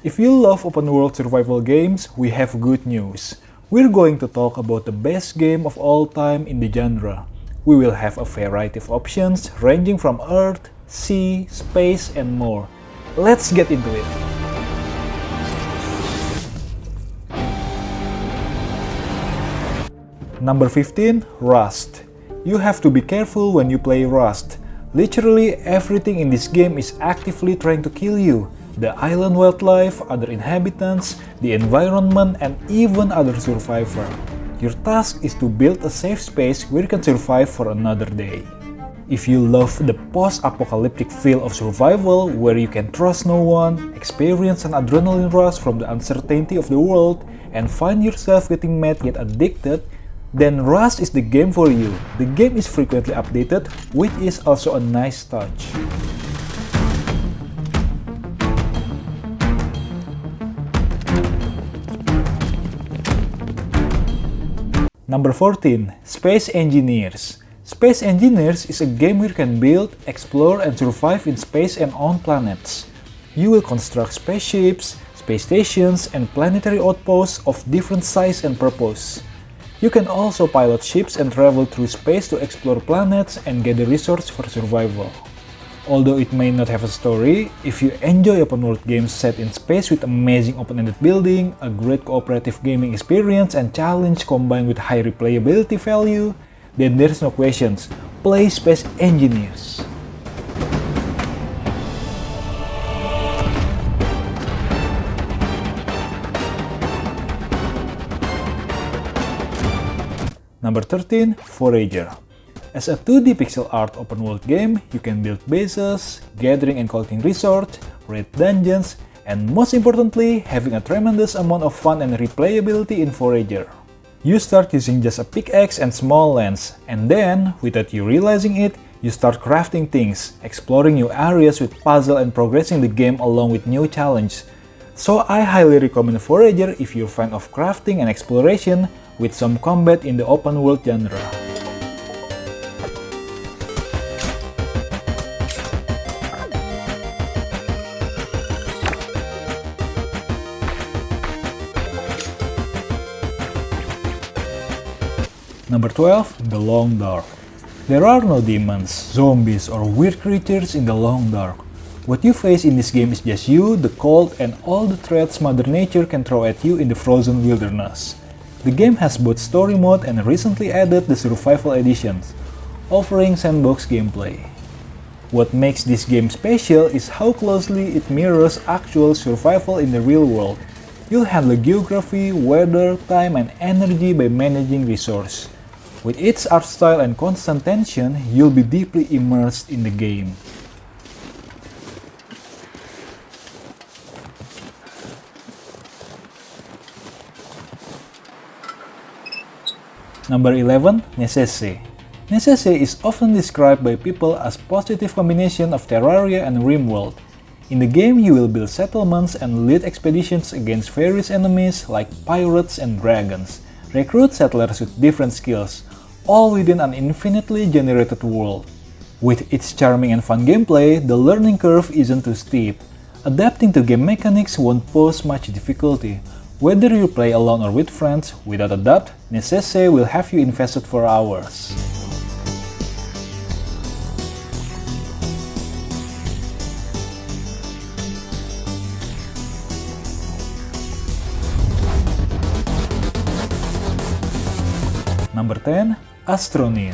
If you love open world survival games, we have good news. We're going to talk about the best game of all time in the genre. We will have a variety of options ranging from Earth, sea, space, and more. Let's get into it! Number 15. Rust. You have to be careful when you play Rust. Literally everything in this game is actively trying to kill you. The island wildlife, other inhabitants, the environment, and even other survivors. Your task is to build a safe space where you can survive for another day. If you love the post-apocalyptic feel of survival, where you can trust no one, experience an adrenaline rush from the uncertainty of the world, and find yourself getting mad yet addicted, then Rust is the game for you. The game is frequently updated, which is also a nice touch. Number 14. Space Engineers. Space Engineers is a game where you can build, explore, and survive in space and on planets. You will construct spaceships, space stations, and planetary outposts of different size and purpose. You can also pilot ships and travel through space to explore planets and gather resources for survival. Although it may not have a story, if you enjoy open-world games set in space with amazing open-ended building, a great cooperative gaming experience, and challenge combined with high replayability value, then there's no questions. Play Space Engineers! Number 13. Forager. As a 2D pixel art open world game, you can build bases, gathering and collecting resources, raid dungeons, and most importantly, having a tremendous amount of fun and replayability in Forager. You start using just a pickaxe and small lens, and then, without you realizing it, you start crafting things, exploring new areas with puzzle and progressing the game along with new challenges. So I highly recommend Forager if you're a fan of crafting and exploration with some combat in the open world genre. Number 12. The Long Dark. There are no demons, zombies, or weird creatures in the Long Dark. What you face in this game is just you, the cold, and all the threats Mother Nature can throw at you in the frozen wilderness. The game has both story mode and recently added the survival editions, offering sandbox gameplay. What makes this game special is how closely it mirrors actual survival in the real world. You'll handle geography, weather, time, and energy by managing resources. With its art style and constant tension, you'll be deeply immersed in the game. Number 11. Necesse. Necesse is often described by people as a positive combination of Terraria and RimWorld. In the game, you will build settlements and lead expeditions against various enemies like pirates and dragons, recruit settlers with different skills, all within an infinitely generated world. With its charming and fun gameplay, the learning curve isn't too steep. Adapting to game mechanics won't pose much difficulty. Whether you play alone or with friends, without a doubt, Necesse will have you invested for hours. Number 10. Astroneer.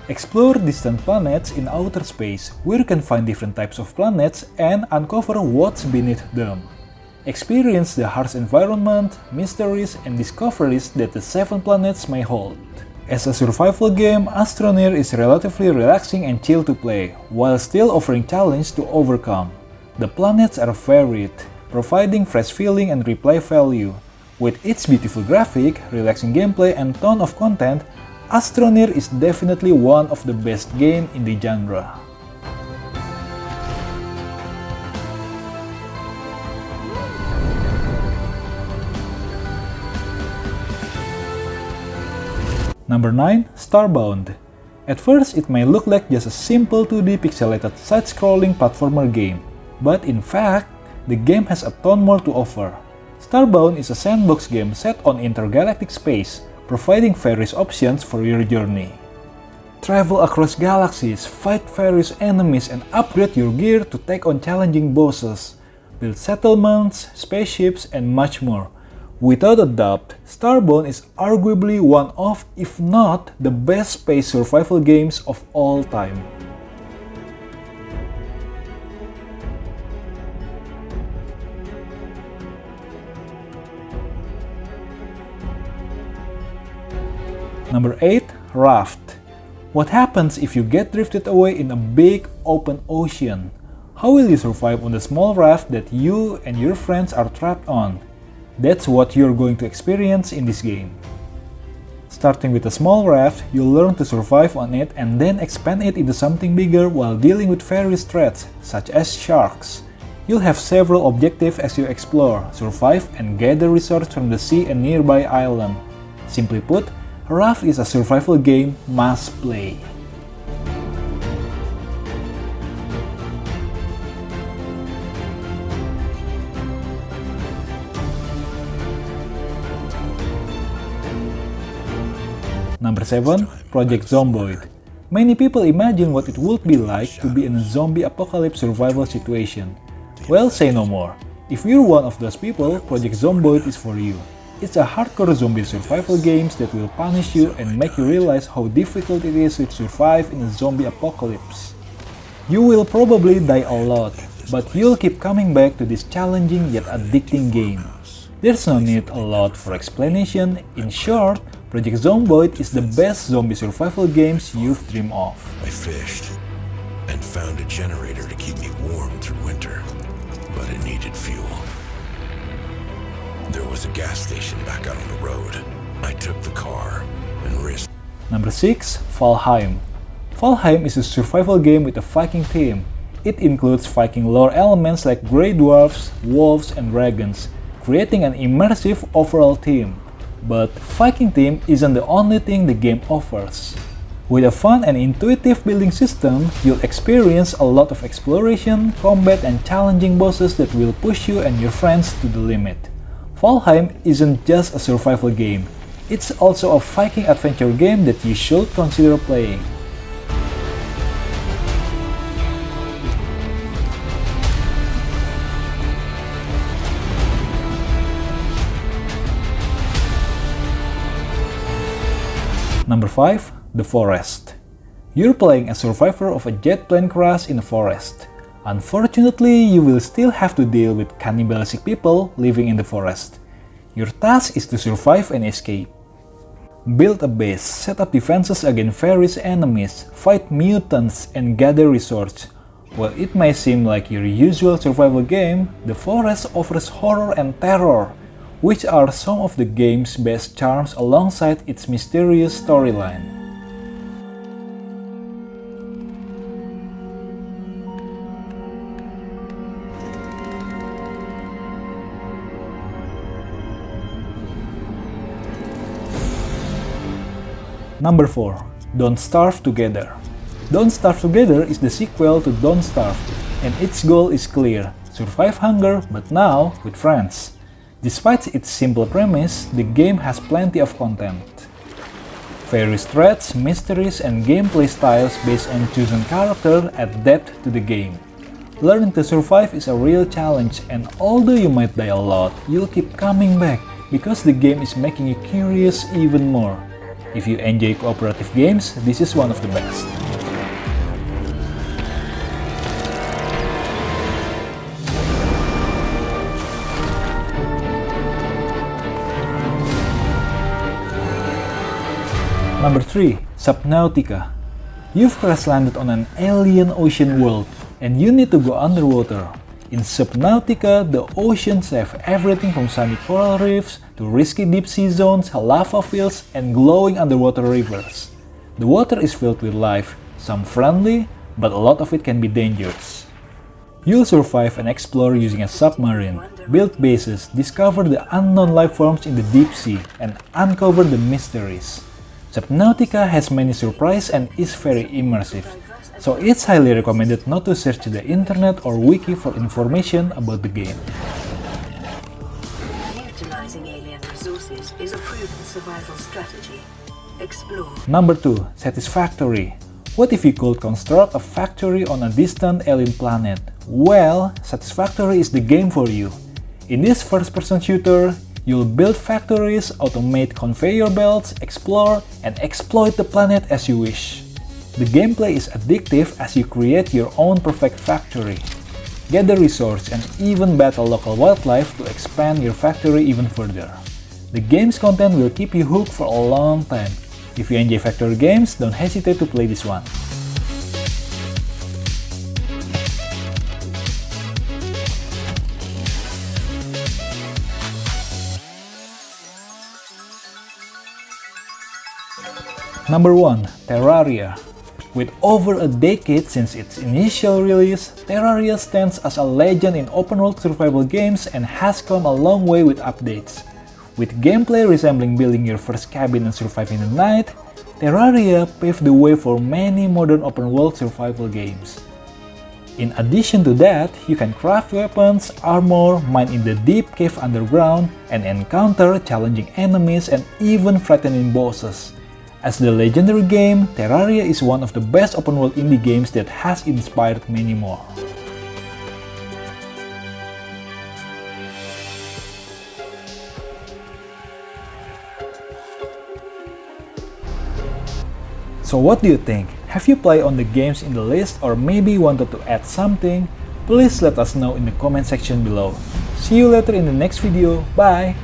Explore distant planets in outer space, where you can find different types of planets and uncover what's beneath them. Experience the harsh environment, mysteries, and discoveries that the 7 planets may hold. As a survival game, Astroneer is relatively relaxing and chill to play, while still offering challenge to overcome. The planets are varied, providing fresh feeling and replay value. With its beautiful graphic, relaxing gameplay, and ton of content, Astroneer is definitely one of the best games in the genre. Number 9. Starbound. At first, it may look like just a simple 2D pixelated side-scrolling platformer game, but in fact, the game has a ton more to offer. Starbound is a sandbox game set on intergalactic space, providing various options for your journey. Travel across galaxies, fight various enemies, and upgrade your gear to take on challenging bosses, build settlements, spaceships, and much more. Without a doubt, Starbound is arguably one of, if not, the best space survival games of all time. Number 8. Raft. What happens if you get drifted away in a big open ocean? How will you survive on the small raft that you and your friends are trapped on? That's what you're going to experience in this game. Starting with a small raft, you'll learn to survive on it and then expand it into something bigger while dealing with various threats, such as sharks. You'll have several objectives as you explore, survive, and gather resources from the sea and nearby island. Simply put, Raft is a survival game must play. Number 7. Project Zomboid. Many people imagine what it would be like to be in a zombie apocalypse survival situation. Well, say no more. If you're one of those people, Project Zomboid is for you. It's a hardcore zombie survival game that will punish you and make you realize how difficult it is to survive in a zombie apocalypse. You will probably die a lot, but you'll keep coming back to this challenging yet addicting game. There's no need a lot for explanation. In short, Project Zomboid is the best zombie survival games you've dreamed of. I fished and found a generator to keep me warm through winter, but it needed fuel. There was a gas station back out on the road. I took the car and risked. Number 6. Valheim. Valheim is a survival game with a Viking theme. It includes Viking lore elements like grey dwarfs, wolves, and dragons, creating an immersive overall theme. But Viking theme isn't the only thing the game offers. With a fun and intuitive building system, you'll experience a lot of exploration, combat, and challenging bosses that will push you and your friends to the limit. Valheim isn't just a survival game, it's also a Viking adventure game that you should consider playing. Number 5. The Forest. You're playing a survivor of a jet plane crash in a forest. Unfortunately, you will still have to deal with cannibalistic people living in the forest. Your task is to survive and escape. Build a base, set up defenses against various enemies, fight mutants, and gather resources. While it may seem like your usual survival game, the forest offers horror and terror, which are some of the game's best charms alongside its mysterious storyline. Number 4. Don't Starve Together. Don't Starve Together is the sequel to Don't Starve, and its goal is clear: survive hunger, but now with friends. Despite its simple premise, the game has plenty of content. Various threats, mysteries, and gameplay styles based on chosen character add depth to the game. Learning to survive is a real challenge, and although you might die a lot, you'll keep coming back because the game is making you curious even more. If you enjoy cooperative games, this is one of the best. Number 3. Subnautica. You've crash landed on an alien ocean world, and you need to go underwater. In Subnautica, the oceans have everything from sunny coral reefs to risky deep sea zones, lava fields, and glowing underwater rivers. The water is filled with life, some friendly, but a lot of it can be dangerous. You'll survive and explore using a submarine, build bases, discover the unknown life forms in the deep sea, and uncover the mysteries. Subnautica has many surprises and is very immersive. So it's highly recommended not to search the internet or wiki for information about the game. Utilizing alien resources is a proven survival strategy. Explore. Number 2. Satisfactory. What if you could construct a factory on a distant alien planet? Well, Satisfactory is the game for you. In this first-person shooter, you'll build factories, automate conveyor belts, explore, and exploit the planet as you wish. The gameplay is addictive as you create your own perfect factory. Gather resources and even battle local wildlife to expand your factory even further. The game's content will keep you hooked for a long time. If you enjoy factory games, don't hesitate to play this one. Number 1. Terraria. With over a decade since its initial release, Terraria stands as a legend in open-world survival games and has come a long way with updates. With gameplay resembling building your first cabin and surviving the night, Terraria paved the way for many modern open-world survival games. In addition to that, you can craft weapons, armor, mine in the deep cave underground, and encounter challenging enemies and even frightening bosses. As the legendary game, Terraria is one of the best open-world indie games that has inspired many more. So what do you think? Have you played on the games in the list or maybe wanted to add something? Please let us know in the comment section below. See you later in the next video. Bye!